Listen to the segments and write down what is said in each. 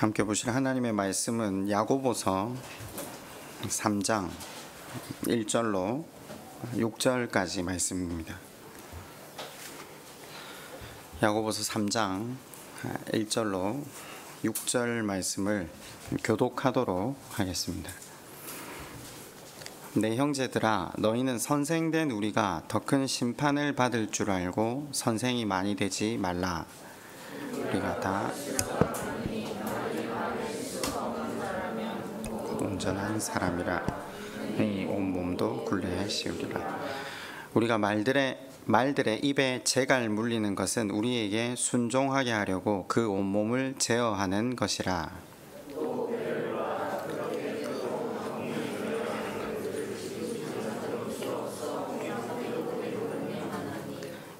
함께 보실 하나님의 말씀은 야고보서 3장 1절로 6절까지 말씀입니다. 야고보서 3장 1절로 6절 말씀을 교독하도록 하겠습니다. 내 형제들아, 너희는 선생된 우리가 더 큰 심판을 받을 줄 알고 선생이 많이 되지 말라. 우리가 다 온전한 사람이라 이 온몸도 굴레시우리라. 우리가 말들의 입에 재갈 물리는 것은 우리에게 순종하게 하려고 그 온몸을 제어하는 것이라.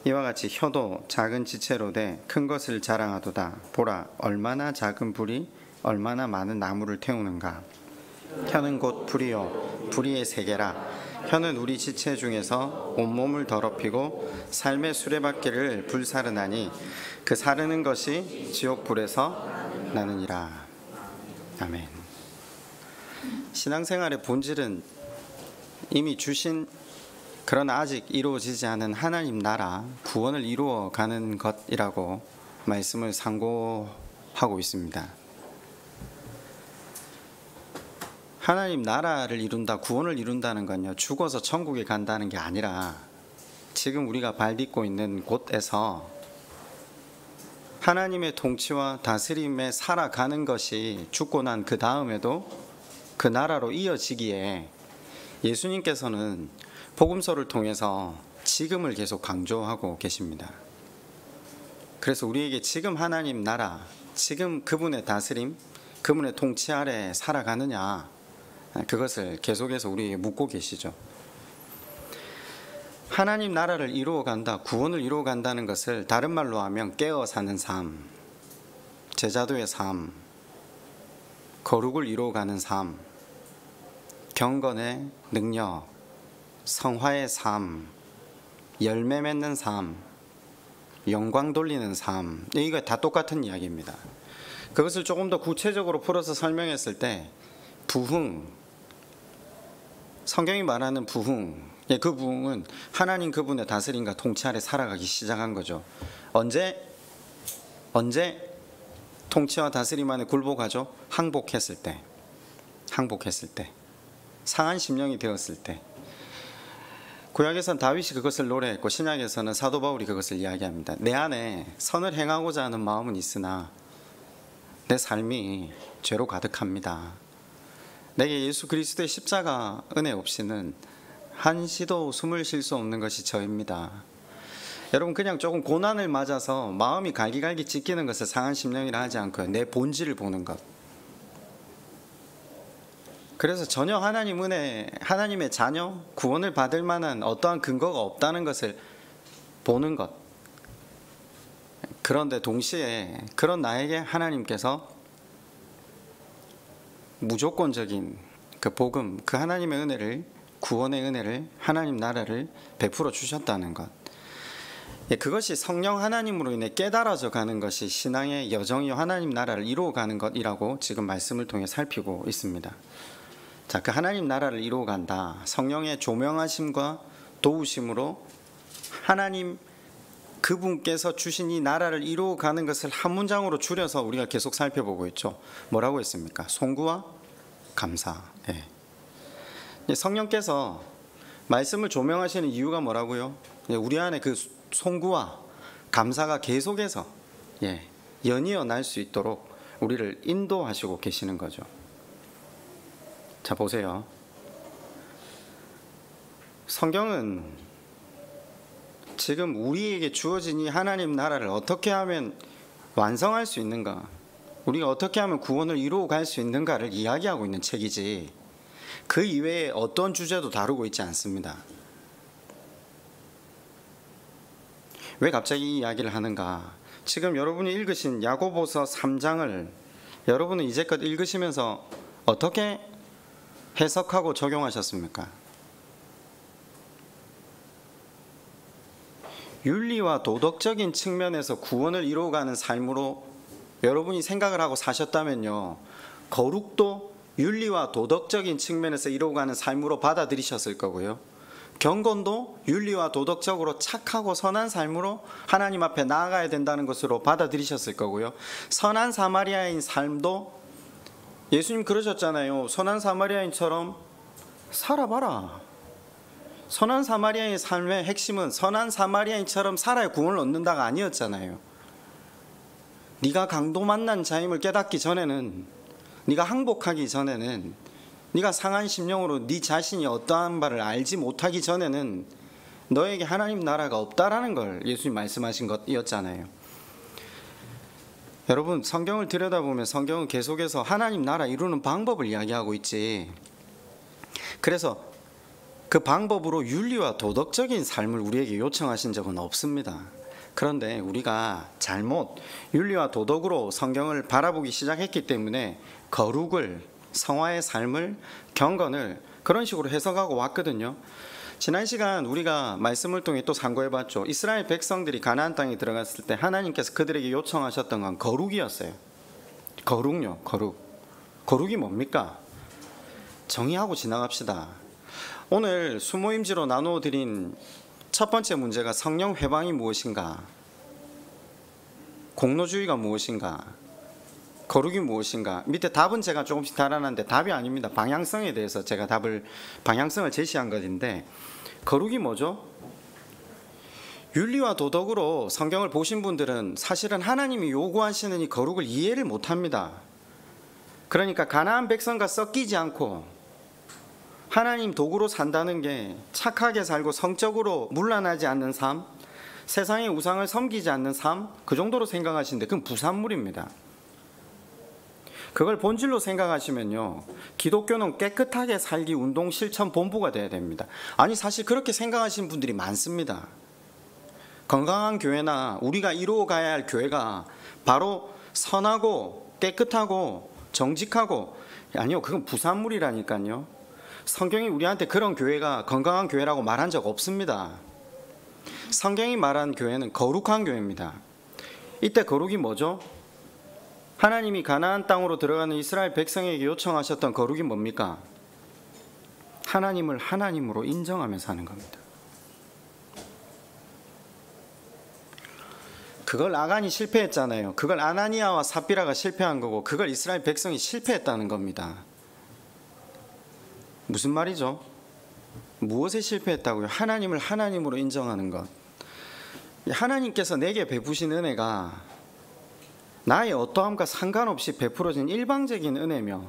이와 같이 혀도 작은 지체로 돼 큰 것을 자랑하도다. 보라, 얼마나 작은 불이 얼마나 많은 나무를 태우는가. 혀는 곧 불이요 불의의 세계라. 혀는 우리 지체 중에서 온몸을 더럽히고 삶의 수레바퀴를 불사르나니 그 사르는 것이 지옥불에서 나느니라. 아멘. 신앙생활의 본질은 이미 주신 그러나 아직 이루어지지 않은 하나님 나라 구원을 이루어가는 것이라고 말씀을 상고하고 있습니다. 하나님 나라를 이룬다, 구원을 이룬다는 건요, 죽어서 천국에 간다는 게 아니라 지금 우리가 발 딛고 있는 곳에서 하나님의 통치와 다스림에 살아가는 것이 죽고 난 그 다음에도 그 나라로 이어지기에 예수님께서는 복음서를 통해서 지금을 계속 강조하고 계십니다. 그래서 우리에게 지금 하나님 나라, 지금 그분의 다스림, 그분의 통치 아래 살아가느냐, 그것을 계속해서 우리에게 묻고 계시죠. 하나님 나라를 이루어간다, 구원을 이루어간다는 것을 다른 말로 하면 깨어 사는 삶, 제자도의 삶, 거룩을 이루어가는 삶, 경건의 능력, 성화의 삶, 열매 맺는 삶, 영광 돌리는 삶, 이거 다 똑같은 이야기입니다. 그것을 조금 더 구체적으로 풀어서 설명했을 때 부흥, 성경이 말하는 부흥, 그 부흥은 하나님 그분의 다스림과 통치 아래 살아가기 시작한 거죠. 언제 통치와 다스림 안에 굴복하죠? 항복했을 때, 상한 심령이 되었을 때. 구약에서는 다윗이 그것을 노래했고 신약에서는 사도 바울이 그것을 이야기합니다. 내 안에 선을 행하고자 하는 마음은 있으나 내 삶이 죄로 가득합니다. 내게 예수 그리스도의 십자가 은혜 없이는 한시도 숨을 쉴 수 없는 것이 저입니다. 여러분, 그냥 조금 고난을 맞아서 마음이 갈기갈기 찢기는 것을 상한 심령이라 하지 않고요, 내 본질을 보는 것. 그래서 전혀 하나님 은혜, 하나님의 자녀, 구원을 받을 만한 어떠한 근거가 없다는 것을 보는 것. 그런데 동시에 그런 나에게 하나님께서 무조건적인 그 복음, 그 하나님의 은혜를, 구원의 은혜를, 하나님 나라를 베풀어 주셨다는 것. 그것이 성령 하나님으로 인해 깨달아져 가는 것이 신앙의 여정이요 하나님 나라를 이루어가는 것이라고 지금 말씀을 통해 살피고 있습니다. 자, 그 하나님 나라를 이루어간다, 성령의 조명하심과 도우심으로 하나님 그분께서 주신 이 나라를 이루어가는 것을 한 문장으로 줄여서 우리가 계속 살펴보고 있죠. 뭐라고 했습니까? 송구와 감사. 성령께서 말씀을 조명하시는 이유가 뭐라고요? 우리 안에 그 송구와 감사가 계속해서 연이어 날 수 있도록 우리를 인도하시고 계시는 거죠. 자, 보세요. 성경은 지금 우리에게 주어진 이 하나님 나라를 어떻게 하면 완성할 수 있는가, 우리가 어떻게 하면 구원을 이루어갈 수 있는가를 이야기하고 있는 책이지, 그 이외에 어떤 주제도 다루고 있지 않습니다. 왜 갑자기 이 이야기를 하는가? 지금 여러분이 읽으신 야고보서 3장을 여러분은 이제껏 읽으시면서 어떻게 해석하고 적용하셨습니까? 윤리와 도덕적인 측면에서 구원을 이루어가는 삶으로 여러분이 생각을 하고 사셨다면요, 거룩도 윤리와 도덕적인 측면에서 이루어가는 삶으로 받아들이셨을 거고요, 경건도 윤리와 도덕적으로 착하고 선한 삶으로 하나님 앞에 나아가야 된다는 것으로 받아들이셨을 거고요, 선한 사마리아인 삶도 예수님 그러셨잖아요. 선한 사마리아인처럼 살아봐라. 선한 사마리아인의 삶의 핵심은 선한 사마리아인처럼 살아야 구원을 얻는다가 아니었잖아요. 네가 강도 만난 자임을 깨닫기 전에는, 네가 항복하기 전에는, 네가 상한 심령으로 네 자신이 어떠한 바를 알지 못하기 전에는 너에게 하나님 나라가 없다라는 걸 예수님 말씀하신 것이었잖아요. 여러분, 성경을 들여다보면 성경은 계속해서 하나님 나라 이루는 방법을 이야기하고 있지, 그래서 그 방법으로 윤리와 도덕적인 삶을 우리에게 요청하신 적은 없습니다. 그런데 우리가 잘못 윤리와 도덕으로 성경을 바라보기 시작했기 때문에 거룩을, 성화의 삶을, 경건을 그런 식으로 해석하고 왔거든요. 지난 시간 우리가 말씀을 통해 또 상고해봤죠. 이스라엘 백성들이 가나안 땅에 들어갔을 때 하나님께서 그들에게 요청하셨던 건 거룩이었어요. 거룩요, 거룩. 거룩이 뭡니까? 정의하고 지나갑시다. 오늘 수모임지로 나누어 드린 첫 번째 문제가 성령 회방이 무엇인가, 공로주의가 무엇인가, 거룩이 무엇인가. 밑에 답은 제가 조금씩 달아놨는데 답이 아닙니다. 방향성에 대해서 제가 방향성을 제시한 것인데, 거룩이 뭐죠? 윤리와 도덕으로 성경을 보신 분들은 사실은 하나님이 요구하시는 이 거룩을 이해를 못합니다. 그러니까 가나안 백성과 섞이지 않고 하나님 도구로 산다는 게 착하게 살고 성적으로 문란하지 않는 삶, 세상의 우상을 섬기지 않는 삶, 그 정도로 생각하시는데 그건 부산물입니다. 그걸 본질로 생각하시면요, 기독교는 깨끗하게 살기 운동 실천 본부가 돼야 됩니다. 아니, 사실 그렇게 생각하시는 분들이 많습니다. 건강한 교회나 우리가 이루어가야 할 교회가 바로 선하고 깨끗하고 정직하고, 아니요, 그건 부산물이라니까요. 성경이 우리한테 그런 교회가 건강한 교회라고 말한 적 없습니다. 성경이 말한 교회는 거룩한 교회입니다. 이때 거룩이 뭐죠? 하나님이 가나안 땅으로 들어가는 이스라엘 백성에게 요청하셨던 거룩이 뭡니까? 하나님을 하나님으로 인정하며 사는 겁니다. 그걸 아간이 실패했잖아요. 그걸 아나니아와 삽비라가 실패한 거고, 그걸 이스라엘 백성이 실패했다는 겁니다. 무슨 말이죠? 무엇에 실패했다고요? 하나님을 하나님으로 인정하는 것. 하나님께서 내게 베푸신 은혜가 나의 어떠함과 상관없이 베풀어진 일방적인 은혜며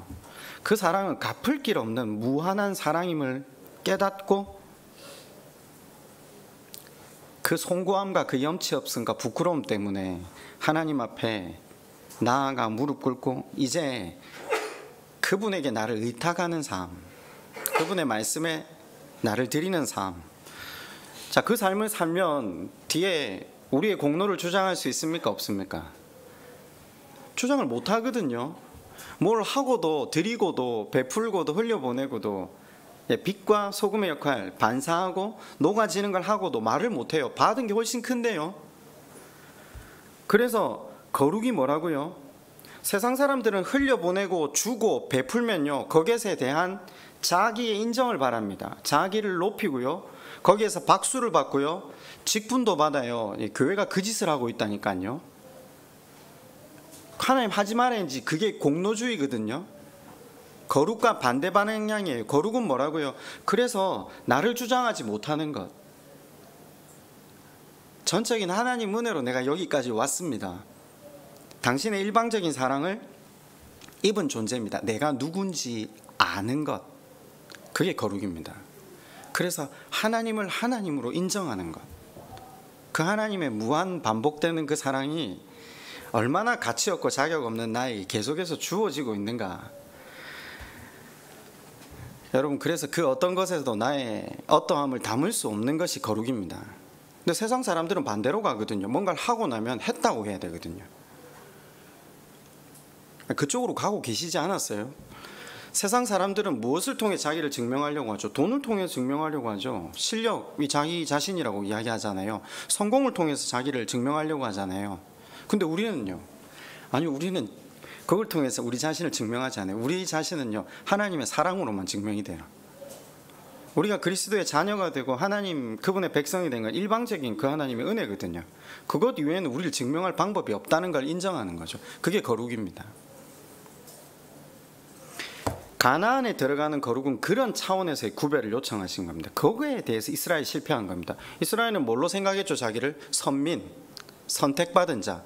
그 사랑은 갚을 길 없는 무한한 사랑임을 깨닫고, 그 송구함과 그 염치 없음과 부끄러움 때문에 하나님 앞에 나아가 무릎 꿇고 이제 그분에게 나를 의탁하는 삶, 그분의 말씀에 나를 드리는 삶. 자, 그 삶을 살면 뒤에 우리의 공로를 주장할 수 있습니까? 없습니까? 주장을 못 하거든요. 뭘 하고도 드리고도 베풀고도 흘려보내고도 빛과 소금의 역할 반사하고 녹아지는 걸 하고도 말을 못해요. 받은 게 훨씬 큰데요. 그래서 거룩이 뭐라고요? 세상 사람들은 흘려보내고 주고 베풀면요, 거기에 대한 자기의 인정을 바랍니다. 자기를 높이고요, 거기에서 박수를 받고요, 직분도 받아요. 교회가 그 짓을 하고 있다니까요. 하나님 하지 말아야지. 그게 공로주의거든요. 거룩과 반대 방향이에요. 거룩은 뭐라고요? 그래서 나를 주장하지 못하는 것. 전적인 하나님 은혜로 내가 여기까지 왔습니다. 당신의 일방적인 사랑을 입은 존재입니다. 내가 누군지 아는 것. 그게 거룩입니다. 그래서 하나님을 하나님으로 인정하는 것. 그 하나님의 무한 반복되는 그 사랑이 얼마나 가치 없고 자격 없는 나에게 계속해서 주어지고 있는가. 여러분, 그래서 그 어떤 것에서도 나의 어떠함을 담을 수 없는 것이 거룩입니다. 근데 세상 사람들은 반대로 가거든요. 뭔가를 하고 나면 했다고 해야 되거든요. 그쪽으로 가고 계시지 않았어요? 세상 사람들은 무엇을 통해 자기를 증명하려고 하죠? 돈을 통해 증명하려고 하죠. 실력이 자기 자신이라고 이야기하잖아요. 성공을 통해서 자기를 증명하려고 하잖아요. 근데 우리는요, 아니, 우리는 그걸 통해서 우리 자신을 증명하지 않아요. 우리 자신은요, 하나님의 사랑으로만 증명이 돼요. 우리가 그리스도의 자녀가 되고 하나님 그분의 백성이 된 건 일방적인 그 하나님의 은혜거든요. 그것 이외에는 우리를 증명할 방법이 없다는 걸 인정하는 거죠. 그게 거룩입니다. 가나안에 들어가는 거룩은 그런 차원에서의 구별을 요청하신 겁니다. 거기에 대해서 이스라엘이 실패한 겁니다. 이스라엘은 뭘로 생각했죠? 자기를 선민, 선택받은 자.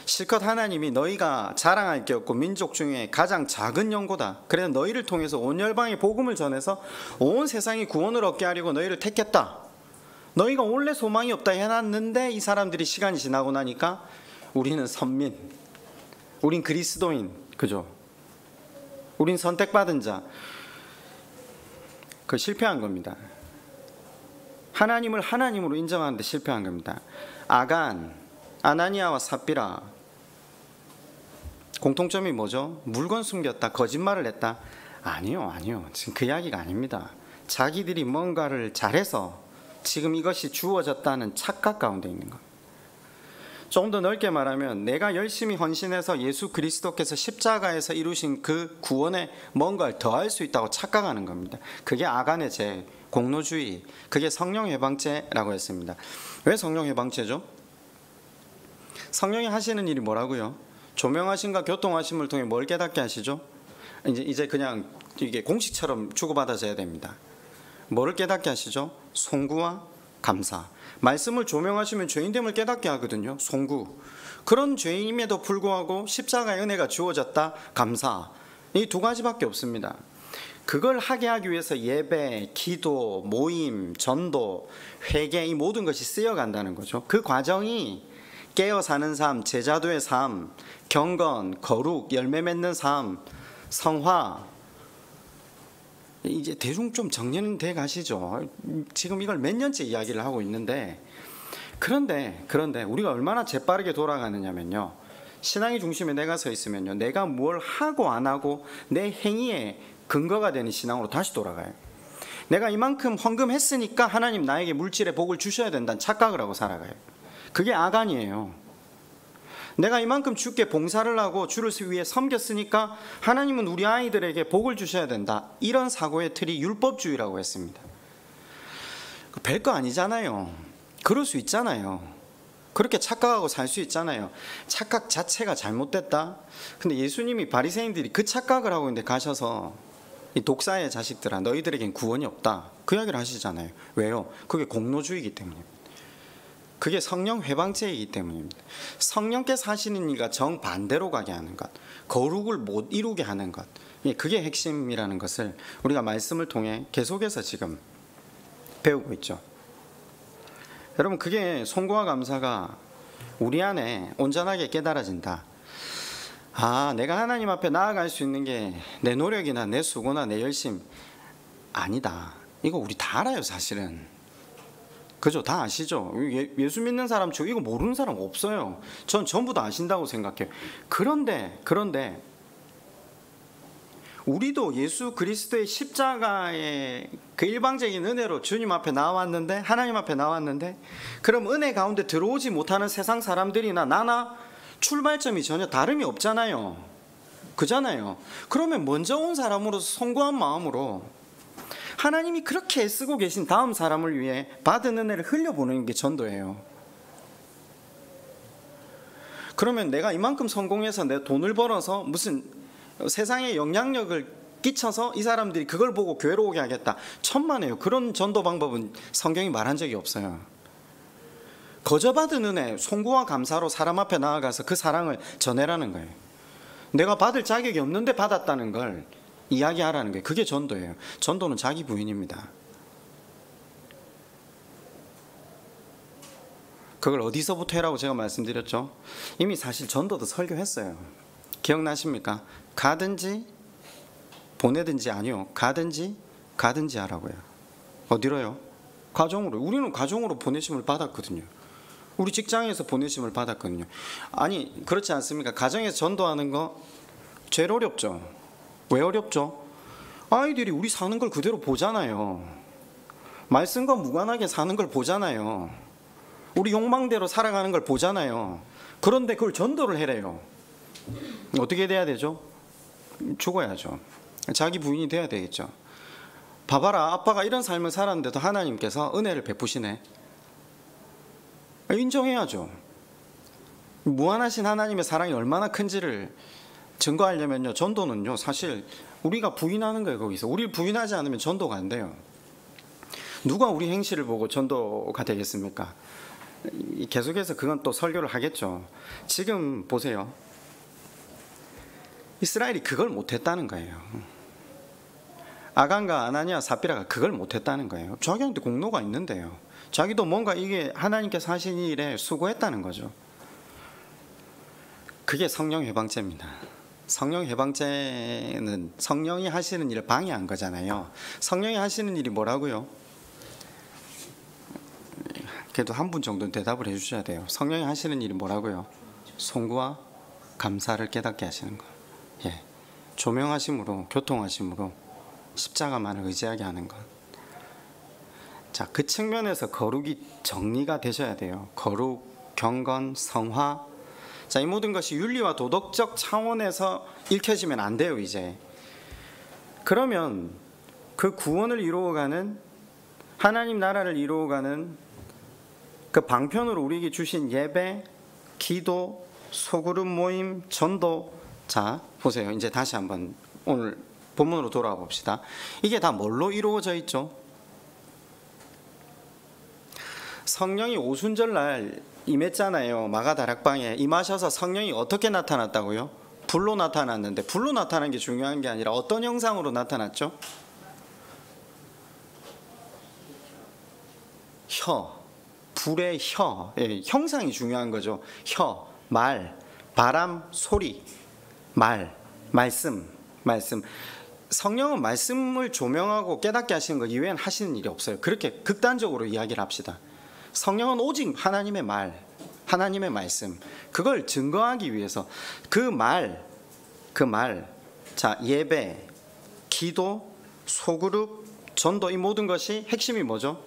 실컷 하나님이 너희가 자랑할 게 없고 민족 중에 가장 작은 영고다. 그래서 너희를 통해서 온 열방에 복음을 전해서 온 세상이 구원을 얻게 하려고 너희를 택했다. 너희가 원래 소망이 없다 해놨는데 이 사람들이 시간이 지나고 나니까 우리는 선민, 우린 그리스도인, 그죠? 우린 선택받은 자. 그 실패한 겁니다. 하나님을 하나님으로 인정하는데 실패한 겁니다. 아간, 아나니아와 삽비라, 공통점이 뭐죠? 물건 숨겼다, 거짓말을 했다. 아니요. 지금 그 이야기가 아닙니다. 자기들이 뭔가를 잘해서 지금 이것이 주어졌다는 착각 가운데 있는 것. 좀 더 넓게 말하면 내가 열심히 헌신해서 예수 그리스도께서 십자가에서 이루신 그 구원에 뭔가를 더할 수 있다고 착각하는 겁니다. 그게 아간의 죄, 공로주의, 그게 성령 해방죄라고 했습니다. 왜 성령 해방죄죠? 성령이 하시는 일이 뭐라고요? 조명하심과 교통하심을 통해 뭘 깨닫게 하시죠? 이제 그냥 이게 공식처럼 주고받아져야 됩니다. 뭐를 깨닫게 하시죠? 송구와 감사. 말씀을 조명하시면 죄인됨을 깨닫게 하거든요. 송구. 그런 죄인임에도 불구하고 십자가의 은혜가 주어졌다. 감사. 이 두 가지밖에 없습니다. 그걸 하게 하기 위해서 예배, 기도, 모임, 전도, 회개, 이 모든 것이 쓰여간다는 거죠. 그 과정이 깨어 사는 삶, 제자도의 삶, 경건, 거룩, 열매 맺는 삶, 성화. 이제 대충 좀 정리돼 가시죠. 지금 이걸 몇 년째 이야기를 하고 있는데, 그런데 우리가 얼마나 재빠르게 돌아가느냐면요, 신앙의 중심에 내가 서 있으면요, 내가 뭘 하고 안 하고 내 행위에 근거가 되는 신앙으로 다시 돌아가요. 내가 이만큼 헌금했으니까 하나님 나에게 물질의 복을 주셔야 된다는 착각을 하고 살아가요. 그게 아간이에요. 내가 이만큼 주께 봉사를 하고 주를 위해 섬겼으니까 하나님은 우리 아이들에게 복을 주셔야 된다. 이런 사고의 틀이 율법주의라고 했습니다. 별거 아니잖아요. 그럴 수 있잖아요. 그렇게 착각하고 살 수 있잖아요. 착각 자체가 잘못됐다. 근데 예수님이 바리새인들이 그 착각을 하고 있는데 가셔서 이 독사의 자식들아, 너희들에겐 구원이 없다. 그 이야기를 하시잖아요. 왜요? 그게 공로주의이기 때문입니다. 그게 성령 회방죄이기 때문입니다. 성령께서 하시는 일과 정반대로 가게 하는 것, 거룩을 못 이루게 하는 것, 그게 핵심이라는 것을 우리가 말씀을 통해 계속해서 지금 배우고 있죠. 여러분, 그게 송구와 감사가 우리 안에 온전하게 깨달아진다. 아, 내가 하나님 앞에 나아갈 수 있는 게 내 노력이나 내 수고나 내 열심 아니다. 이거 우리 다 알아요, 사실은. 그죠? 다 아시죠? 예수 믿는 사람 중 이거 모르는 사람 없어요. 전 전부 다 아신다고 생각해요. 그런데 우리도 예수 그리스도의 십자가의 그 일방적인 은혜로 주님 앞에 나왔는데, 하나님 앞에 나왔는데, 그럼 은혜 가운데 들어오지 못하는 세상 사람들이나 나나 출발점이 전혀 다름이 없잖아요. 그잖아요. 그러면 먼저 온 사람으로서 송구한 마음으로 하나님이 그렇게 애쓰고 계신 다음 사람을 위해 받은 은혜를 흘려보내는 게 전도예요. 그러면 내가 이만큼 성공해서 내 돈을 벌어서 무슨 세상에 영향력을 끼쳐서 이 사람들이 그걸 보고 교회로 오게 하겠다. 천만에요. 그런 전도 방법은 성경이 말한 적이 없어요. 거저 받은 은혜, 송구와 감사로 사람 앞에 나아가서 그 사랑을 전해라는 거예요. 내가 받을 자격이 없는데 받았다는 걸 이야기하라는 거예요. 그게 전도예요. 전도는 자기 부인입니다. 그걸 어디서부터 해라고 제가 말씀드렸죠? 이미 사실 전도도 설교했어요. 기억나십니까? 가든지 보내든지, 아니요, 가든지 하라고요. 어디로요? 가정으로. 우리는 가정으로 보내심을 받았거든요. 우리 직장에서 보내심을 받았거든요. 아니, 그렇지 않습니까? 가정에서 전도하는 거 제일 어렵죠. 왜 어렵죠? 아이들이 우리 사는 걸 그대로 보잖아요. 말씀과 무관하게 사는 걸 보잖아요. 우리 욕망대로 살아가는 걸 보잖아요. 그런데 그걸 전도를 해래요. 어떻게 돼야 되죠? 죽어야죠. 자기 부인이 돼야 되겠죠. 봐봐라, 아빠가 이런 삶을 살았는데도 하나님께서 은혜를 베푸시네. 인정해야죠. 무한하신 하나님의 사랑이 얼마나 큰지를 증거하려면요, 전도는요, 사실 우리가 부인하는 거예요. 거기서 우리를 부인하지 않으면 전도가 안 돼요. 누가 우리 행실을 보고 전도가 되겠습니까? 계속해서 그건 또 설교를 하겠죠. 지금 보세요. 이스라엘이 그걸 못했다는 거예요. 아간과 아나니아 삽비라가 그걸 못했다는 거예요. 자기한테 공로가 있는데요. 자기도 뭔가 이게 하나님께서 하신 일에 수고했다는 거죠. 그게 성령 해방죄입니다. 성령 해방죄는 성령이 하시는 일을 방해한 거잖아요. 성령이 하시는 일이 뭐라고요? 그래도 한 분 정도는 대답을 해주셔야 돼요. 성령이 하시는 일이 뭐라고요? 송구와 감사를 깨닫게 하시는 거. 예, 조명하심으로, 교통하심으로 십자가만을 의지하게 하는 것. 자, 그 측면에서 거룩이 정리가 되셔야 돼요. 거룩, 경건, 성화. 자, 이 모든 것이 윤리와 도덕적 차원에서 읽혀지면 안 돼요, 이제. 그러면 그 구원을 이루어가는, 하나님 나라를 이루어가는 그 방편으로 우리에게 주신 예배, 기도, 소그룹 모임, 전도. 자, 보세요. 이제 다시 한번 오늘 본문으로 돌아와 봅시다. 이게 다 뭘로 이루어져 있죠? 성령이 오순절날 임했잖아요. 마가다락방에 임하셔서 성령이 어떻게 나타났다고요? 불로 나타났는데, 불로 나타난 게 중요한 게 아니라 어떤 형상으로 나타났죠? 혀, 불의 혀, 예, 형상이 중요한 거죠. 혀, 말, 바람, 소리, 말씀. 성령은 말씀을 조명하고 깨닫게 하시는 것 이외에는 하시는 일이 없어요. 그렇게 극단적으로 이야기를 합시다. 성령은 오직 하나님의 말, 하나님의 말씀, 그걸 증거하기 위해서 그 말, 자, 예배, 기도, 소그룹, 전도, 이 모든 것이 핵심이 뭐죠?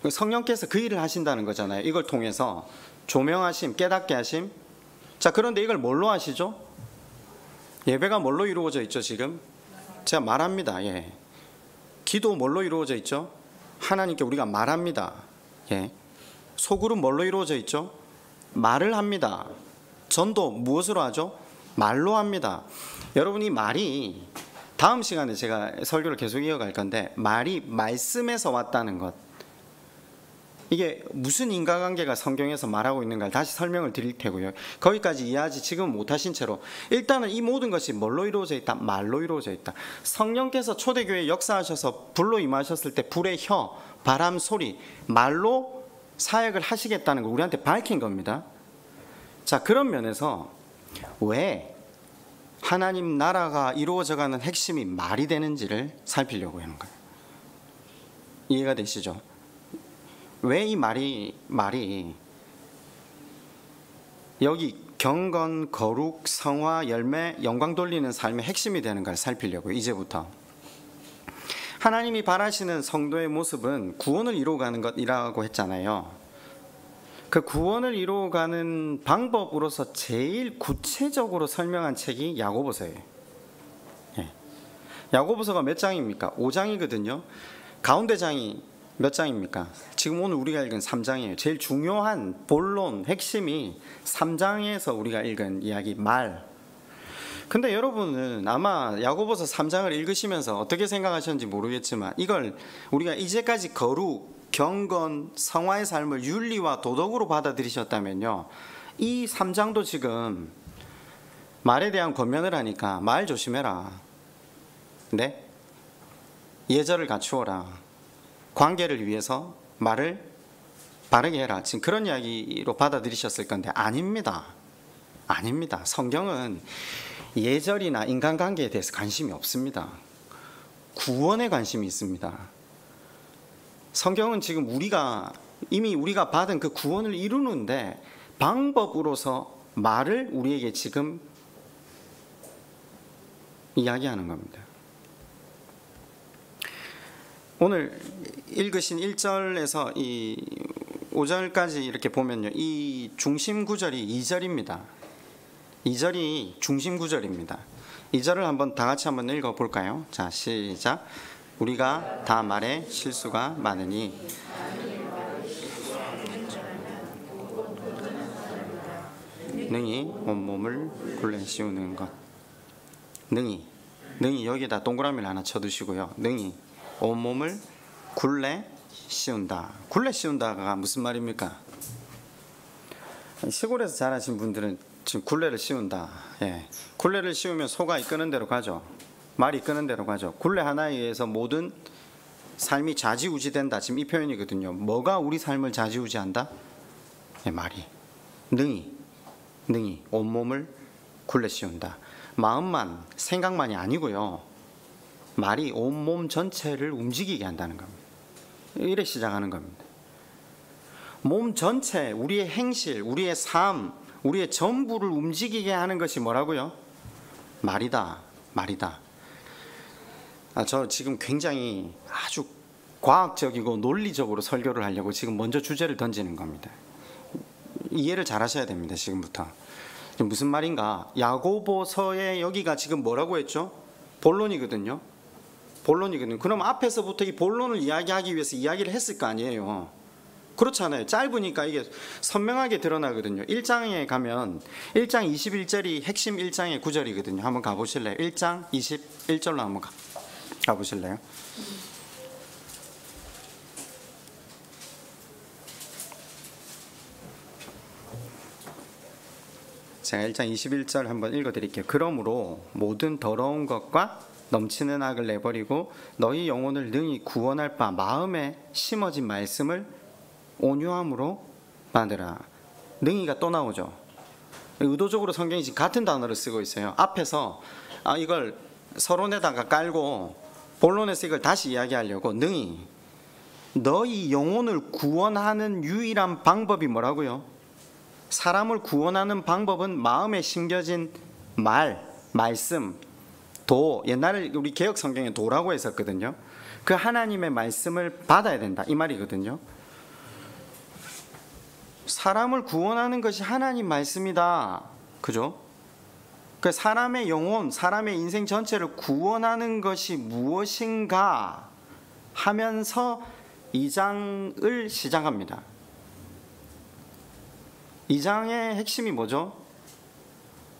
성령께서 그 일을 하신다는 거잖아요. 이걸 통해서 조명하심, 깨닫게 하심. 자, 그런데 이걸 뭘로 하시죠? 예배가 뭘로 이루어져 있죠, 지금? 제가 말합니다. 예. 기도 뭘로 이루어져 있죠? 하나님께 우리가 말합니다. 예. 소그룹 뭘로 이루어져 있죠? 말을 합니다. 전도 무엇으로 하죠? 말로 합니다. 여러분, 이 말이, 다음 시간에 제가 설교를 계속 이어갈 건데, 말이 말씀에서 왔다는 것, 이게 무슨 인과관계가 성경에서 말하고 있는가를 다시 설명을 드릴 테고요. 거기까지 이해하지 지금 못하신 채로 일단은 이 모든 것이 뭘로 이루어져 있다? 말로 이루어져 있다. 성령께서 초대교회에 역사하셔서 불로 임하셨을 때 불의 혀, 바람, 소리, 말로 사역을 하시겠다는 걸 우리한테 밝힌 겁니다. 자, 그런 면에서 왜 하나님 나라가 이루어져가는 핵심이 말이 되는지를 살피려고 하는 거예요. 이해가 되시죠? 왜 이 말이 여기 경건, 거룩, 성화, 열매, 영광 돌리는 삶의 핵심이 되는가를 살피려고요. 이제부터 하나님이 바라시는 성도의 모습은 구원을 이루어가는 것이라고 했잖아요. 그 구원을 이루어가는 방법으로서 제일 구체적으로 설명한 책이 야고보서예요. 예. 야고보서가 몇 장입니까? 5장이거든요. 가운데 장이 몇 장입니까? 지금 오늘 우리가 읽은 3장이에요. 제일 중요한 본론, 핵심이 3장에서 우리가 읽은 이야기, 말. 근데 여러분은 아마 야고보서 3장을 읽으시면서 어떻게 생각하셨는지 모르겠지만, 이걸 우리가 이제까지 거룩, 경건, 성화의 삶을 윤리와 도덕으로 받아들이셨다면요, 이 3장도 지금 말에 대한 권면을 하니까 말 조심해라. 네? 예절을 갖추어라. 관계를 위해서 말을 바르게 해라. 지금 그런 이야기로 받아들이셨을 건데 아닙니다. 성경은 예절이나 인간관계에 대해서 관심이 없습니다. 구원에 관심이 있습니다. 성경은 지금 이미 우리가 받은 그 구원을 이루는데 방법으로서 말을 우리에게 지금 이야기하는 겁니다. 오늘 읽으신 1절에서 이 5절까지 이렇게 보면요, 이 중심 구절이 2절입니다. 2절이 중심 구절입니다. 2절을 한번 다 같이 한번 읽어볼까요? 자, 시작. 우리가 다 말에 실수가 많으니 능히 온몸을 굴레 씌우는 것. 능히 여기다 동그라미를 하나 쳐두시고요. 능히 온몸을 굴레 씌운다. 굴레 씌운다가 무슨 말입니까? 시골에서 자라신 분들은 지금 굴레를 씌운다. 예. 굴레를 씌우면 소가 이끄는 대로 가죠. 말이 이끄는 대로 가죠. 굴레 하나에 의해서 모든 삶이 좌지우지된다. 지금 이 표현이거든요. 뭐가 우리 삶을 좌지우지한다? 예, 말이. 능히 온몸을 굴레 씌운다. 마음만, 생각만이 아니고요. 말이 온몸 전체를 움직이게 한다는 겁니다. 이래 시작하는 겁니다. 몸 전체, 우리의 행실, 우리의 삶, 우리의 전부를 움직이게 하는 것이 뭐라고요? 말이다. 저 지금 굉장히 아주 과학적이고 논리적으로 설교를 하려고 지금 먼저 주제를 던지는 겁니다. 이해를 잘 하셔야 됩니다. 지금부터. 무슨 말인가? 야고보서의 여기가 지금 뭐라고 했죠? 본론이거든요. 그럼 앞에서부터 이 본론을 이야기하기 위해서 이야기를 했을 거 아니에요. 그렇잖아요. 짧으니까 이게 선명하게 드러나거든요. 1장에 가면 1장 21절이 핵심 1장의 구절이거든요. 한번 가보실래요? 1장 21절로 한번 가보실래요? 제가 1장 21절 한번 읽어드릴게요. 그러므로 모든 더러운 것과 넘치는 악을 내버리고 너희 영혼을 능히 구원할 바 마음에 심어진 말씀을 온유함으로 만들어. 능히가 또 나오죠. 의도적으로 성경이 지금 같은 단어를 쓰고 있어요. 앞에서 이걸 서론에다가 깔고 본론에서 이걸 다시 이야기하려고 능히. 너희 영혼을 구원하는 유일한 방법이 뭐라고요? 사람을 구원하는 방법은 마음에 심겨진 말씀, 도. 옛날에 우리 개혁 성경에 도라고 했었거든요. 그 하나님의 말씀을 받아야 된다 이 말이거든요. 사람을 구원하는 것이 하나님 말씀이다. 그죠? 그 사람의 영혼, 사람의 인생 전체를 구원하는 것이 무엇인가 하면서 2장을 시작합니다. 2장의 핵심이 뭐죠?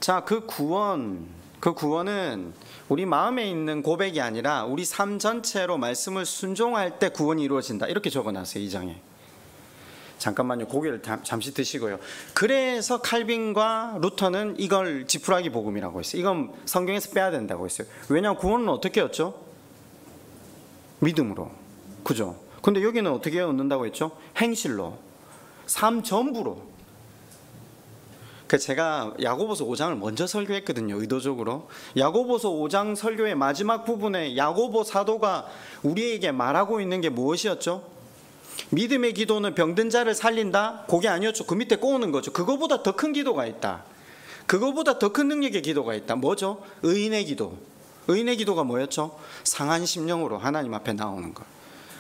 자, 그 구원은 우리 마음에 있는 고백이 아니라 우리 삶 전체로 말씀을 순종할 때 구원이 이루어진다. 이렇게 적어놨어요. 2장에. 잠깐만요. 고개를 잠시 드시고요. 그래서 칼빈과 루터는 이걸 지푸라기 복음이라고 했어요. 이건 성경에서 빼야 된다고 했어요. 왜냐하면 구원은 어떻게 얻죠? 믿음으로. 그죠? 근데 여기는 어떻게 얻는다고 했죠? 행실로. 삶 전부로. 제가 야고보서 5장을 먼저 설교했거든요. 의도적으로. 야고보서 5장 설교의 마지막 부분에 야고보 사도가 우리에게 말하고 있는 게 무엇이었죠? 믿음의 기도는 병든 자를 살린다? 그게 아니었죠. 그 밑에 꼬우는 거죠. 그거보다 더 큰 기도가 있다. 그거보다 더 큰 능력의 기도가 있다. 뭐죠? 의인의 기도. 의인의 기도가 뭐였죠? 상한 심령으로 하나님 앞에 나오는 것.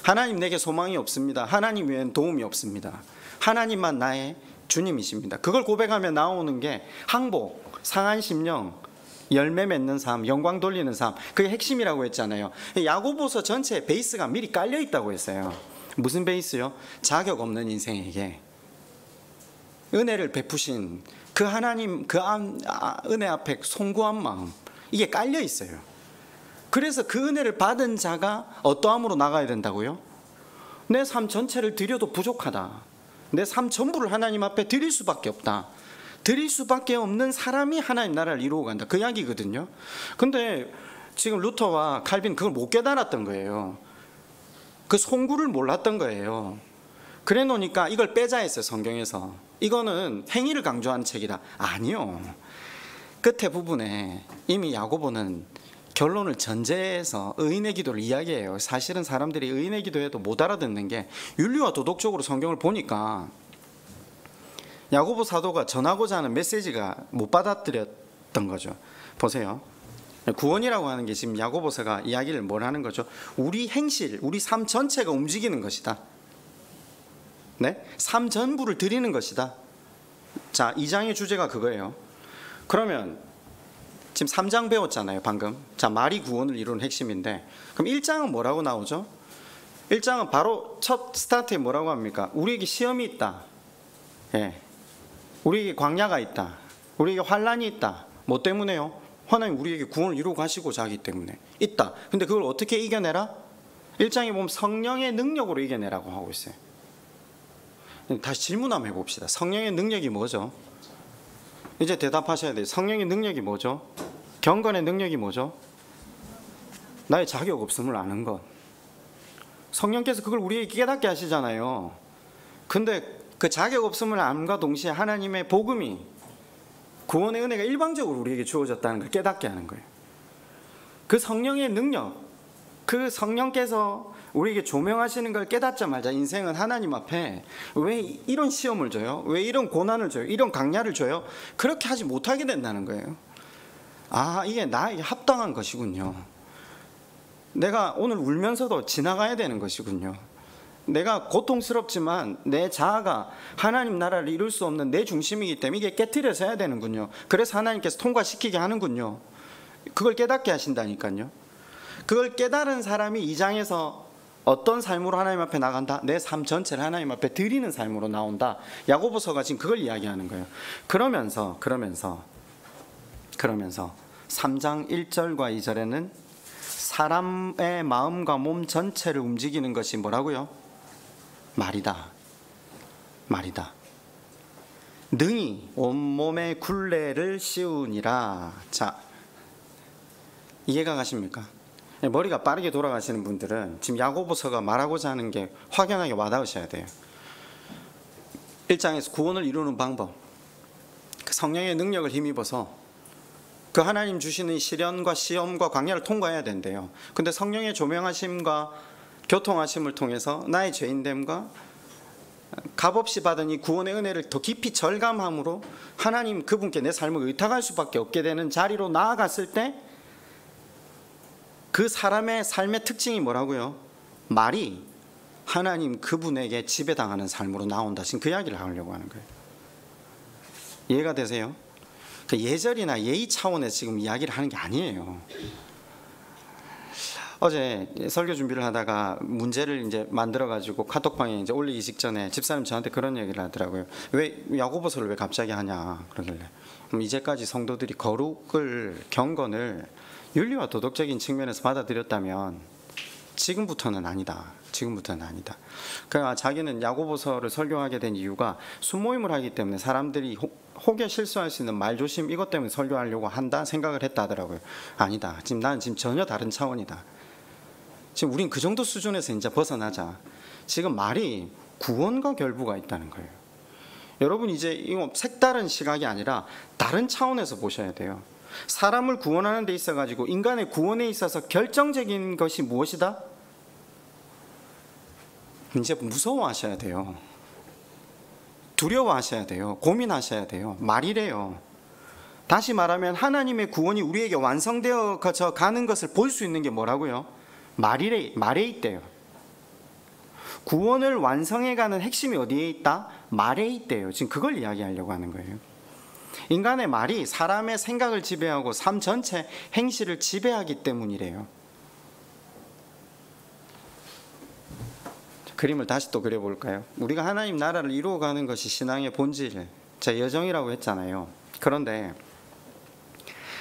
하나님, 내게 소망이 없습니다. 하나님 외엔 도움이 없습니다. 하나님만 나의 주님이십니다. 그걸 고백하며 나오는 게 항복, 상한 심령, 열매 맺는 삶, 영광 돌리는 삶. 그게 핵심이라고 했잖아요. 야고보서 전체에 베이스가 미리 깔려 있다고 했어요. 무슨 베이스요? 자격 없는 인생에게 은혜를 베푸신 그 하나님, 그 은혜 앞에 송구한 마음, 이게 깔려 있어요. 그래서 그 은혜를 받은 자가 어떠함으로 나가야 된다고요? 내 삶 전체를 드려도 부족하다. 내 삶 전부를 하나님 앞에 드릴 수밖에 없다. 드릴 수밖에 없는 사람이 하나님 나라를 이루어 간다. 그 이야기거든요. 근데 지금 루터와 칼빈 그걸 못 깨달았던 거예요. 그 송구를 몰랐던 거예요. 그래 놓으니까 이걸 빼자 했어요. 성경에서. 이거는 행위를 강조하는 책이다. 아니요. 끝에 부분에 이미 야고보는 결론을 전제해서 의인의 기도를 이야기해요. 사실은 사람들이 의인의 기도해도 못 알아듣는 게 윤리와 도덕적으로 성경을 보니까 야고보 사도가 전하고자 하는 메시지가 못 받아들였던 거죠. 보세요. 구원이라고 하는 게 지금 야고보서가 이야기를 뭘 하는 거죠? 우리 행실, 우리 삶 전체가 움직이는 것이다. 삶 전부를 드리는 것이다. 자, 2장의 주제가 그거예요. 그러면 지금 3장 배웠잖아요, 방금. 자, 말이 구원을 이루는 핵심인데, 그럼 1장은 뭐라고 나오죠? 1장은 바로 첫 스타트에 뭐라고 합니까? 우리에게 시험이 있다. 예. 우리에게 광야가 있다. 우리에게 환란이 있다. 뭐 때문에요? 하나님 우리에게 구원을 이루고 가시고자 하기 때문에 있다. 근데 그걸 어떻게 이겨내라? 1장에 보면 성령의 능력으로 이겨내라고 하고 있어요. 다시 질문 한번 해봅시다. 성령의 능력이 뭐죠? 이제 대답하셔야 돼요. 성령의 능력이 뭐죠? 경건의 능력이 뭐죠? 나의 자격 없음을 아는 것. 성령께서 그걸 우리에게 깨닫게 하시잖아요. 근데 그 자격 없음을 암과 동시에 하나님의 복음이, 구원의 은혜가 일방적으로 우리에게 주어졌다는 걸 깨닫게 하는 거예요. 그 성령의 능력, 그 성령께서 우리에게 조명하시는 걸 깨닫자마자 인생은 하나님 앞에 왜 이런 시험을 줘요? 왜 이런 고난을 줘요? 이런 강야를 줘요? 그렇게 하지 못하게 된다는 거예요. 아, 이게 나에게 합당한 것이군요. 내가 오늘 울면서도 지나가야 되는 것이군요. 내가 고통스럽지만 내 자아가 하나님 나라를 이룰 수 없는 내 중심이기 때문에 이게 깨트려져야 되는군요. 그래서 하나님께서 통과시키게 하는군요. 그걸 깨닫게 하신다니까요. 그걸 깨달은 사람이 2장에서 어떤 삶으로 하나님 앞에 나간다? 내 삶 전체를 하나님 앞에 드리는 삶으로 나온다. 야고보서가 지금 그걸 이야기하는 거예요. 그러면서 3장 1절과 2절에는 사람의 마음과 몸 전체를 움직이는 것이 뭐라고요? 말이다. 능히 온몸의 굴레를 씌우니라. 자, 이해가 가십니까? 머리가 빠르게 돌아가시는 분들은 지금 야고보서가 말하고자 하는 게 확연하게 와닿으셔야 돼요. 1장에서 구원을 이루는 방법, 그 성령의 능력을 힘입어서 그 하나님 주시는 시련과 시험과 광야를 통과해야 된대요. 근데 성령의 조명하심과 교통하심을 통해서 나의 죄인됨과 값없이 받은 이 구원의 은혜를 더 깊이 절감함으로 하나님 그분께 내 삶을 의탁할 수밖에 없게 되는 자리로 나아갔을 때 그 사람의 삶의 특징이 뭐라고요? 말이 하나님 그분에게 지배당하는 삶으로 나온다. 지금 그 이야기를 하려고 하는 거예요. 이해가 되세요? 그 예절이나 예의 차원에서 지금 이야기를 하는 게 아니에요. 어제 설교 준비를 하다가 문제를 이제 만들어가지고 카톡방에 이제 올리기 직전에 집사님 저한테 그런 얘기를 하더라고요. 왜 야고보서를 왜 갑자기 하냐 그러길래, 이제까지 성도들이 거룩을, 경건을 윤리와 도덕적인 측면에서 받아들였다면 지금부터는 아니다. 그러니까 자기는 야고보서를 설교하게 된 이유가 순모임을 하기 때문에 사람들이 혹여 실수할 수 있는 말조심 이것 때문에 설교하려고 한다 생각을 했다 하더라고요. 아니다. 나는 지금 전혀 다른 차원이다. 지금 우린 그 정도 수준에서 이제 벗어나자. 지금 말이 구원과 결부가 있다는 거예요. 여러분 이제 이거 색다른 시각이 아니라 다른 차원에서 보셔야 돼요. 사람을 구원하는 데 있어가지고 인간의 구원에 있어서 결정적인 것이 무엇이다? 이제 무서워하셔야 돼요. 두려워하셔야 돼요. 고민하셔야 돼요. 말이래요. 다시 말하면 하나님의 구원이 우리에게 완성되어 가는 것을 볼 수 있는 게 뭐라고요? 말에 있대요. 구원을 완성해가는 핵심이 어디에 있다? 말에 있대요. 지금 그걸 이야기하려고 하는 거예요. 인간의 말이 사람의 생각을 지배하고 삶 전체 행실을 지배하기 때문이래요. 그림을 다시 또 그려볼까요? 우리가 하나님 나라를 이루어가는 것이 신앙의 본질, 제 여정이라고 했잖아요. 그런데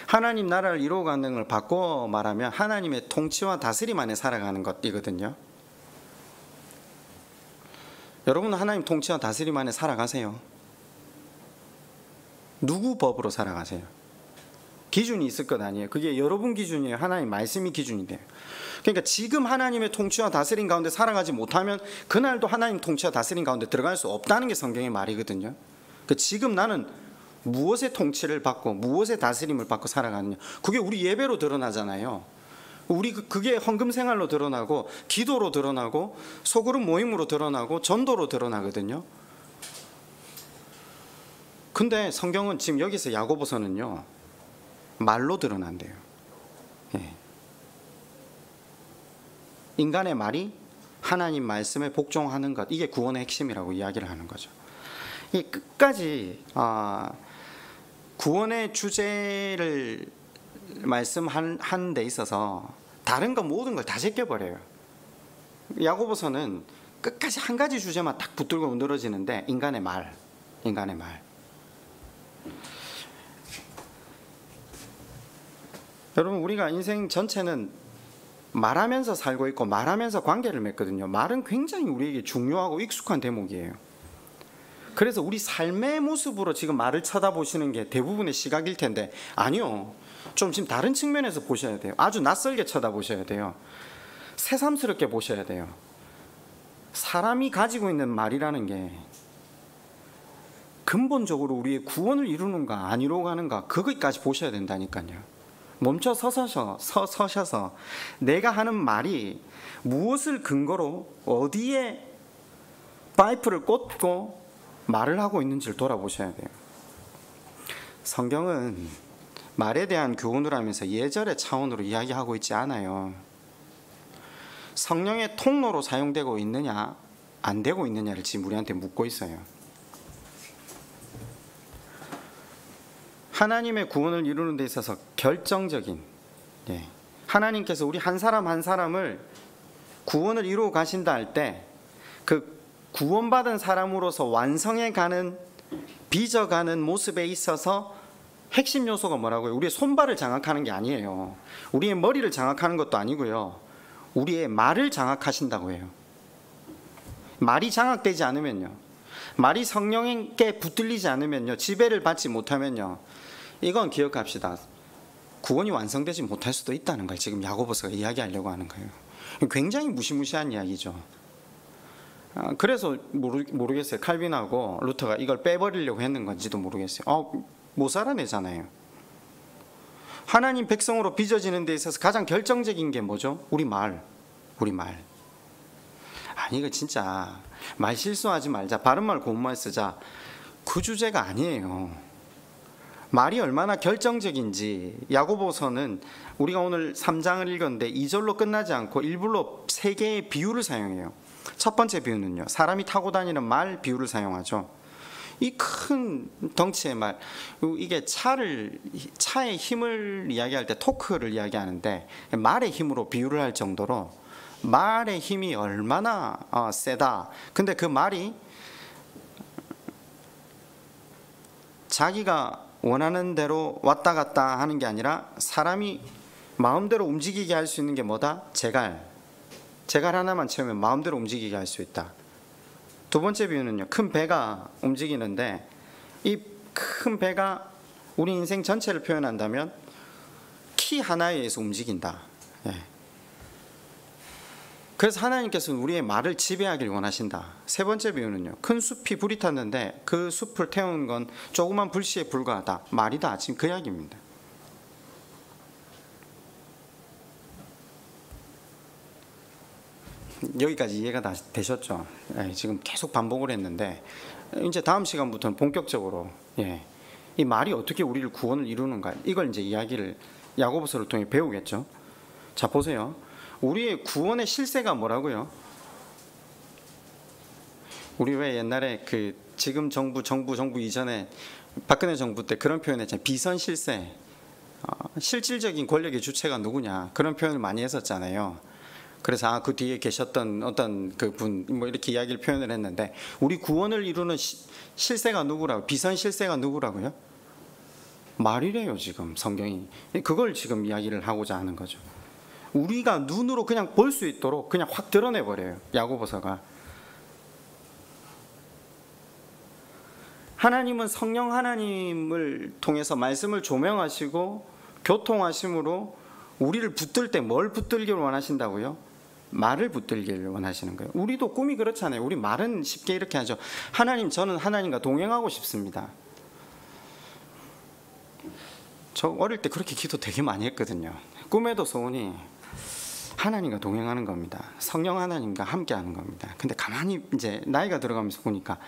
하나님 나라를 이루어가는 걸 바꿔 말하면 하나님의 통치와 다스림 안에 살아가는 것이거든요. 여러분은 하나님 통치와 다스림 안에 살아가세요? 누구 법으로 살아가세요? 기준이 있을 것 아니에요. 그게 여러분 기준이에요. 하나님 말씀이 기준이 돼요. 그러니까 지금 하나님의 통치와 다스림 가운데 살아가지 못하면 그날도 하나님 통치와 다스림 가운데 들어갈 수 없다는 게 성경의 말이거든요. 그러니까 지금 나는 무엇의 통치를 받고 무엇의 다스림을 받고 살아가느냐, 그게 우리 예배로 드러나잖아요. 우리 그게 헌금 생활로 드러나고 기도로 드러나고 소그룹 모임으로 드러나고 전도로 드러나거든요. 근데 성경은 지금 여기서 야고보서는요 말로 드러난대요. 예. 인간의 말이 하나님 말씀에 복종하는 것, 이게 구원의 핵심이라고 이야기를 하는 거죠. 이 끝까지 구원의 주제를 말씀한 데 있어서 다른 거 모든 걸 다 제껴버려요. 야고보서는 끝까지 한 가지 주제만 딱 붙들고 늘어지는데 인간의 말. 여러분, 우리가 인생 전체는 말하면서 살고 있고 말하면서 관계를 맺거든요. 말은 굉장히 우리에게 중요하고 익숙한 대목이에요. 그래서 우리 삶의 모습으로 지금 말을 쳐다보시는 게 대부분의 시각일 텐데, 아니요, 좀 지금 다른 측면에서 보셔야 돼요. 아주 낯설게 쳐다보셔야 돼요. 새삼스럽게 보셔야 돼요. 사람이 가지고 있는 말이라는 게 근본적으로 우리의 구원을 이루는가 안 이루어가는가, 그것까지 보셔야 된다니까요. 멈춰 서셔서 내가 하는 말이 무엇을 근거로 어디에 파이프를 꽂고 말을 하고 있는지를 돌아보셔야 돼요. 성경은 말에 대한 교훈을 하면서 예절의 차원으로 이야기하고 있지 않아요. 성령의 통로로 사용되고 있느냐 안 되고 있느냐를 지금 우리한테 묻고 있어요. 하나님의 구원을 이루는 데 있어서 결정적인, 하나님께서 우리 한 사람 한 사람을 구원을 이루어 가신다 할 때 그 구원받은 사람으로서 완성해 가는, 빚어가는 모습에 있어서 핵심 요소가 뭐라고요? 우리의 손발을 장악하는 게 아니에요. 우리의 머리를 장악하는 것도 아니고요. 우리의 말을 장악하신다고 해요. 말이 장악되지 않으면요, 말이 성령께 붙들리지 않으면요, 지배를 받지 못하면요, 이건 기억합시다. 구원이 완성되지 못할 수도 있다는 걸 지금 야고보서가 이야기하려고 하는 거예요. 굉장히 무시무시한 이야기죠. 그래서 모르겠어요. 칼빈하고 루터가 이걸 빼버리려고 했는 건지도 모르겠어요. 못 살아내잖아요. 하나님 백성으로 빚어지는 데 있어서 가장 결정적인 게 뭐죠? 우리 말. 아니, 이거 진짜 말 실수하지 말자, 바른말 고운말 쓰자, 그 주제가 아니에요. 말이 얼마나 결정적인지 야고보서는 우리가 오늘 3장을 읽었는데 2절로 끝나지 않고 일부러 3개의 비유를 사용해요. 첫 번째 비유는요, 사람이 타고 다니는 말 비유를 사용하죠. 이 큰 덩치의 말, 이게 차의 힘을 이야기할 때 토크를 이야기하는데 말의 힘으로 비유를 할 정도로 말의 힘이 얼마나 세다. 근데 그 말이 자기가 원하는 대로 왔다 갔다 하는 게 아니라 사람이 마음대로 움직이게 할 수 있는 게 뭐다? 제갈 하나만 채우면 마음대로 움직이게 할 수 있다. 두 번째 비유는요, 큰 배가 움직이는데 이 큰 배가 우리 인생 전체를 표현한다면 키 하나에 의해서 움직인다. 그래서 하나님께서는 우리의 말을 지배하길 원하신다. 세 번째 비유는요, 큰 숲이 불이 탔는데 그 숲을 태운 건 조그만 불씨에 불과하다. 말이다. 지금 그 이야기입니다. 여기까지 이해가 다 되셨죠? 지금 계속 반복을 했는데 이제 다음 시간부터는 본격적으로 이 말이 어떻게 우리를 구원을 이루는가, 이걸 이제 이야기를 야고보서를 통해 배우겠죠. 자, 보세요. 우리의 구원의 실세가 뭐라고요? 우리 왜 옛날에 그 지금 정부 이전에 박근혜 정부 때 그런 표현했잖아요. 비선실세. 실질적인 권력의 주체가 누구냐, 그런 표현을 많이 했었잖아요. 그래서 그 뒤에 계셨던 어떤 그 분 뭐 이렇게 이야기를 표현을 했는데, 우리 구원을 이루는 실세가 누구라고, 비선실세가 누구라고요? 말이래요. 지금 성경이 그걸 지금 이야기를 하고자 하는 거죠. 우리가 눈으로 그냥 볼 수 있도록 그냥 확 드러내버려요, 야고보서가. 하나님은 성령 하나님을 통해서 말씀을 조명하시고 교통하심으로 우리를 붙들 때 뭘 붙들기를 원하신다고요? 말을 붙들기를 원하시는 거예요. 우리도 꿈이 그렇잖아요. 우리 말은 쉽게 이렇게 하죠. 하나님, 저는 하나님과 동행하고 싶습니다. 저 어릴 때 그렇게 기도 되게 많이 했거든요. 꿈에도 소원이 하나님과 동행하는 겁니다. 성령 하나님과 함께 하는 겁니다. 근데 가만히 이제 나이가 들어가면서 보니까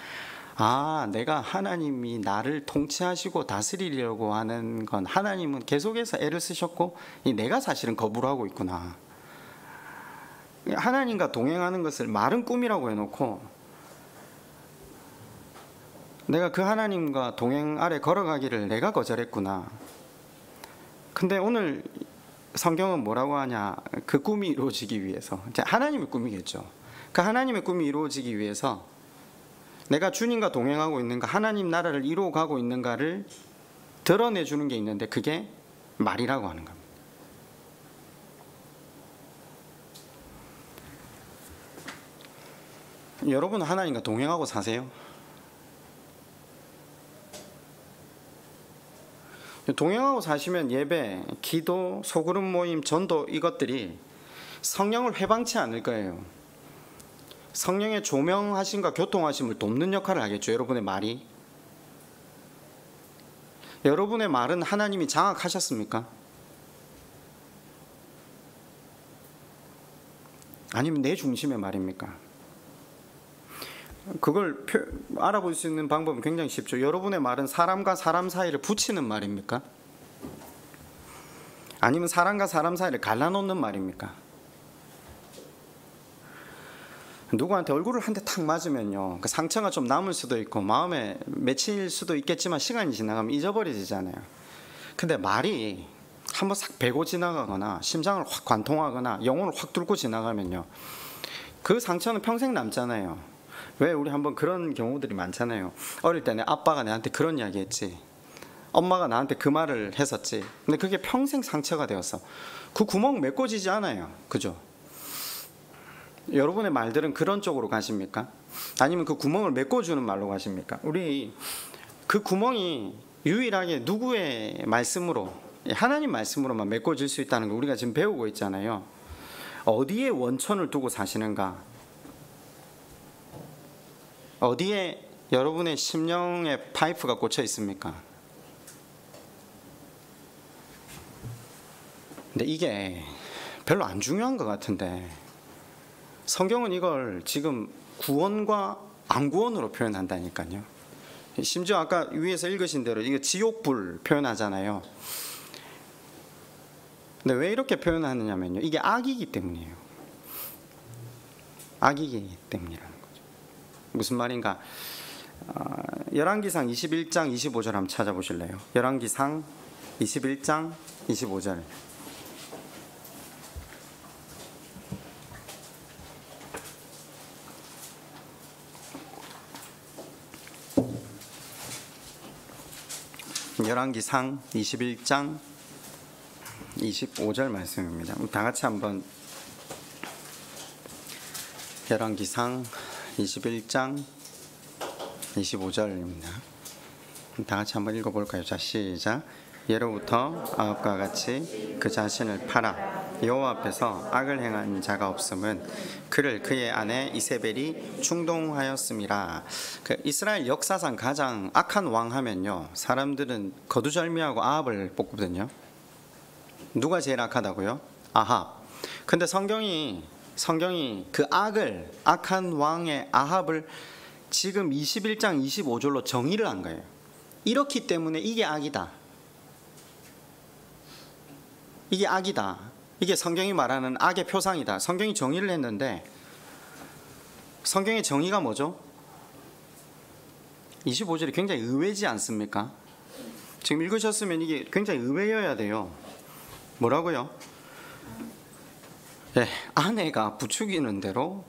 내가 하나님이 나를 통치하시고 다스리려고 하는 건 하나님은 계속해서 애를 쓰셨고 내가 사실은 거부를 하고 있구나. 하나님과 동행하는 것을 말은 꿈이라고 해놓고 내가 그 하나님과 동행 아래 걸어가기를 내가 거절했구나. 근데 오늘 성경은 뭐라고 하냐? 그 꿈이 이루어지기 위해서, 하나님의 꿈이겠죠. 그 하나님의 꿈이 이루어지기 위해서 내가 주님과 동행하고 있는가, 하나님 나라를 이루어가고 있는가를 드러내주는 게 있는데 그게 말이라고 하는 겁니다. 여러분 하나님과 동행하고 사세요? 동행하고 사시면 예배, 기도, 소그룹 모임, 전도 이것들이 성령을 회방치 않을 거예요. 성령의 조명하심과 교통하심을 돕는 역할을 하겠죠. 여러분의 말이. 여러분의 말은 하나님이 장악하셨습니까? 아니면 내 중심의 말입니까? 그걸 알아볼 수 있는 방법은 굉장히 쉽죠. 여러분의 말은 사람과 사람 사이를 붙이는 말입니까? 아니면 사람과 사람 사이를 갈라놓는 말입니까? 누구한테 얼굴을 한 대 탁 맞으면요, 그 상처가 좀 남을 수도 있고 마음에 맺힐 수도 있겠지만 시간이 지나가면 잊어버려지잖아요. 근데 말이 한번 싹 베고 지나가거나 심장을 확 관통하거나 영혼을 확 뚫고 지나가면요, 그 상처는 평생 남잖아요. 왜? 우리 한번 그런 경우들이 많잖아요. 어릴 때 내 아빠가 내한테 그런 이야기 했지, 엄마가 나한테 그 말을 했었지. 근데 그게 평생 상처가 되었어. 그 구멍 메꿔지지 않아요. 그죠? 여러분의 말들은 그런 쪽으로 가십니까? 아니면 그 구멍을 메꿔주는 말로 가십니까? 우리 그 구멍이 유일하게 누구의 말씀으로, 하나님 말씀으로만 메꿔질 수 있다는 걸 우리가 지금 배우고 있잖아요. 어디에 원천을 두고 사시는가? 어디에 여러분의 심령의 파이프가 꽂혀 있습니까? 근데 이게 별로 안 중요한 것 같은데 성경은 이걸 지금 구원과 안 구원으로 표현한다니까요. 심지어 아까 위에서 읽으신 대로 이거 지옥불 표현하잖아요. 근데 왜 이렇게 표현하느냐면요, 이게 악이기 때문이에요. 악이기 때문이라는 거죠. 무슨 말인가? 열왕기상 21장 25절 한번 찾아보실래요? 열왕기상 21장 25절. 열왕기상 21장 25절 말씀입니다. 다 같이 한번 열왕기상 21장 25절입니다. 다 같이 한번 읽어볼까요? 자, 시작. 예로부터 아합과 같이 그 자신을 팔아 여호와 앞에서 악을 행한 자가 없음은 그를 그의 아내 이세벨이 충동하였음이라. 그 이스라엘 역사상 가장 악한 왕 하면요, 사람들은 거두절미하고 아합을 뽑거든요. 누가 제일 악하다고요? 아합. 근데 성경이 그 악한 왕의 아합을 지금 21장 25절로 정의를 한 거예요. 이렇기 때문에 이게 악이다. 이게 악이다. 이게 성경이 말하는 악의 표상이다. 성경이 정의를 했는데 성경의 정의가 뭐죠? 25절이 굉장히 의외지 않습니까? 지금 읽으셨으면 이게 굉장히 의외여야 돼요. 뭐라고요? 네, 아내가 부추기는 대로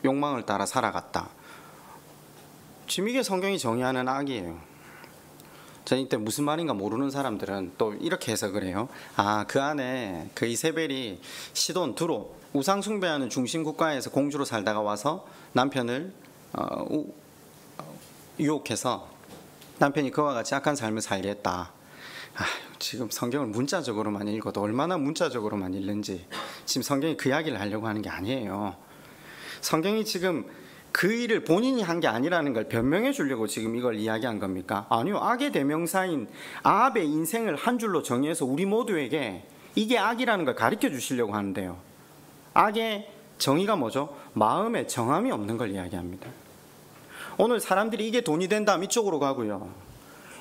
욕망을 따라 살아갔다. 지금 이게 성경이 정의하는 악이에요. 저는 이때 무슨 말인가 모르는 사람들은 또 이렇게 해석을 해요. 그 안에 그 이세벨이 시돈, 두로, 우상 숭배하는 중심 국가에서 공주로 살다가 와서 남편을 유혹해서 남편이 그와 같이 악한 삶을 살게 했다. 지금 성경을 문자적으로만 읽어도 얼마나 문자적으로만 읽는지, 지금 성경이 그 이야기를 하려고 하는 게 아니에요. 성경이 지금 그 일을 본인이 한 게 아니라는 걸 변명해 주려고 지금 이걸 이야기한 겁니까? 아니요. 악의 대명사인 아합의 인생을 한 줄로 정의해서 우리 모두에게 이게 악이라는 걸 가르쳐 주시려고 하는데요. 악의 정의가 뭐죠? 마음에 정함이 없는 걸 이야기합니다. 오늘 사람들이 이게 돈이 된다면 이쪽으로 가고요,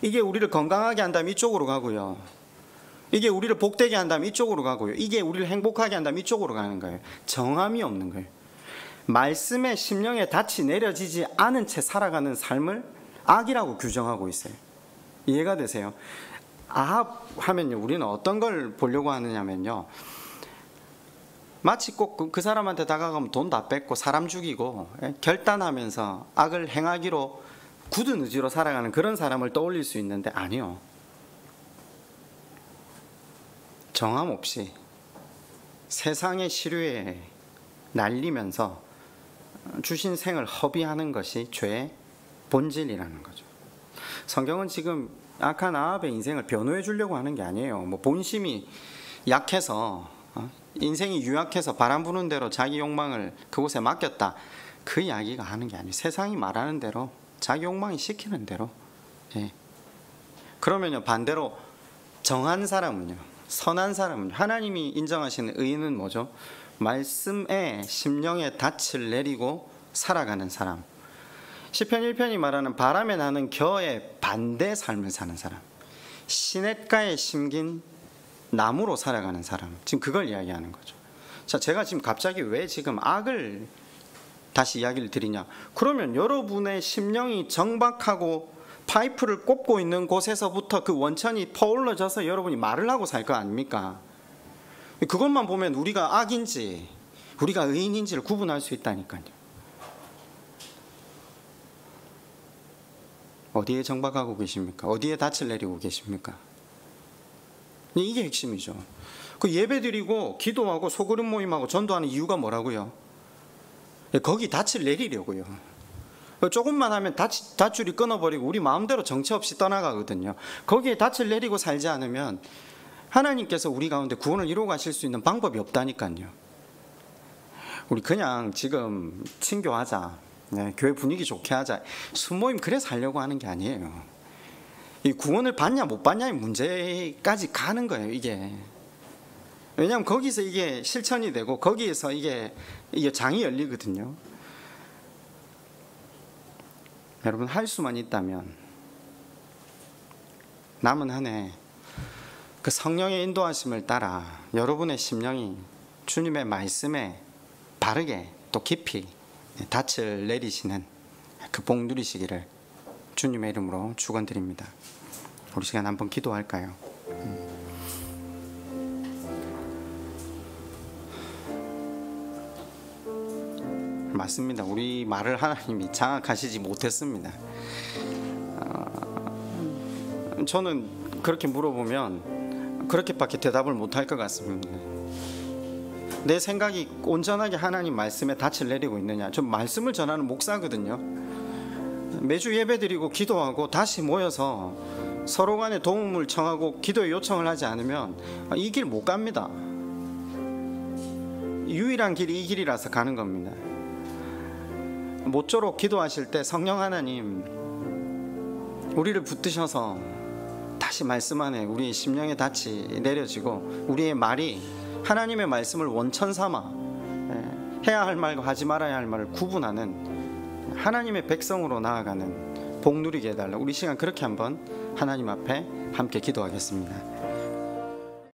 이게 우리를 건강하게 한다면 이쪽으로 가고요, 이게 우리를 복되게 한다면 이쪽으로 가고요, 이게 우리를 행복하게 한다면 이쪽으로 가는 거예요. 정함이 없는 거예요. 말씀에 심령에 닻이 내려지지 않은 채 살아가는 삶을 악이라고 규정하고 있어요. 이해가 되세요? 아합 하면요, 우리는 어떤 걸 보려고 하느냐면요, 마치 꼭 그 사람한테 다가가면 돈 다 뺏고 사람 죽이고 결단하면서 악을 행하기로 굳은 의지로 살아가는 그런 사람을 떠올릴 수 있는데, 아니요. 정함 없이 세상의 시류에 날리면서 주신 생을 허비하는 것이 죄의 본질이라는 거죠. 성경은 지금 악한 아합의 인생을 변호해 주려고 하는 게 아니에요. 뭐 본심이 약해서 인생이 유약해서 바람 부는 대로 자기 욕망을 그곳에 맡겼다, 그 이야기가 하는 게 아니에요. 세상이 말하는 대로, 자기 욕망이 시키는 대로. 예. 그러면요, 반대로 정한 사람은요, 선한 사람은, 하나님이 인정하시는 의인은 뭐죠? 말씀에 심령의 닻을 내리고 살아가는 사람. 시편 1편이 말하는 바람에 나는 겨의 반대 삶을 사는 사람, 시냇가에 심긴 나무로 살아가는 사람, 지금 그걸 이야기하는 거죠. 자, 제가 지금 갑자기 왜 지금 악을 다시 이야기를 드리냐? 그러면 여러분의 심령이 정박하고 파이프를 꼽고 있는 곳에서부터 그 원천이 퍼올라져서 여러분이 말을 하고 살 거 아닙니까? 그것만 보면 우리가 악인지 우리가 의인인지를 구분할 수 있다니까요. 어디에 정박하고 계십니까? 어디에 닻을 내리고 계십니까? 이게 핵심이죠. 그 예배드리고 기도하고 소그룹 모임하고 전도하는 이유가 뭐라고요? 거기 닻을 내리려고요. 조금만 하면 닷줄이 끊어버리고 우리 마음대로 정처 없이 떠나가거든요. 거기에 닻을 내리고 살지 않으면 하나님께서 우리 가운데 구원을 이루어 가실 수 있는 방법이 없다니까요. 우리 그냥 지금 친교하자, 교회 분위기 좋게 하자, 순모임 그래 살려고 하는 게 아니에요. 이 구원을 받냐 못 받냐의 문제까지 가는 거예요, 이게. 왜냐하면 거기서 이게 실천이 되고 거기에서 이게 장이 열리거든요. 여러분, 할 수만 있다면 남은 한 해 그 성령의 인도하심을 따라 여러분의 심령이 주님의 말씀에 바르게 또 깊이 닻을 내리시는 그 복 누리시기를 주님의 이름으로 축원드립니다. 우리 시간 한번 기도할까요? 맞습니다. 우리 말을 하나님이 장악하시지 못했습니다. 저는 그렇게 물어보면 그렇게밖에 대답을 못할 것 같습니다. 내 생각이 온전하게 하나님 말씀에 닻을 내리고 있느냐? 저 말씀을 전하는 목사거든요. 매주 예배드리고 기도하고 다시 모여서 서로 간에 도움을 청하고 기도의 요청을 하지 않으면 이 길 못 갑니다. 유일한 길이 이 길이라서 가는 겁니다. 모쪼록 기도하실 때 성령 하나님, 우리를 붙드셔서 다시 말씀 안에 우리의 심령의 닻이 내려지고 우리의 말이 하나님의 말씀을 원천 삼아 해야 할 말과 하지 말아야 할 말을 구분하는 하나님의 백성으로 나아가는 복 누리게 해달라. 우리 시간 그렇게 한번 하나님 앞에 함께 기도하겠습니다.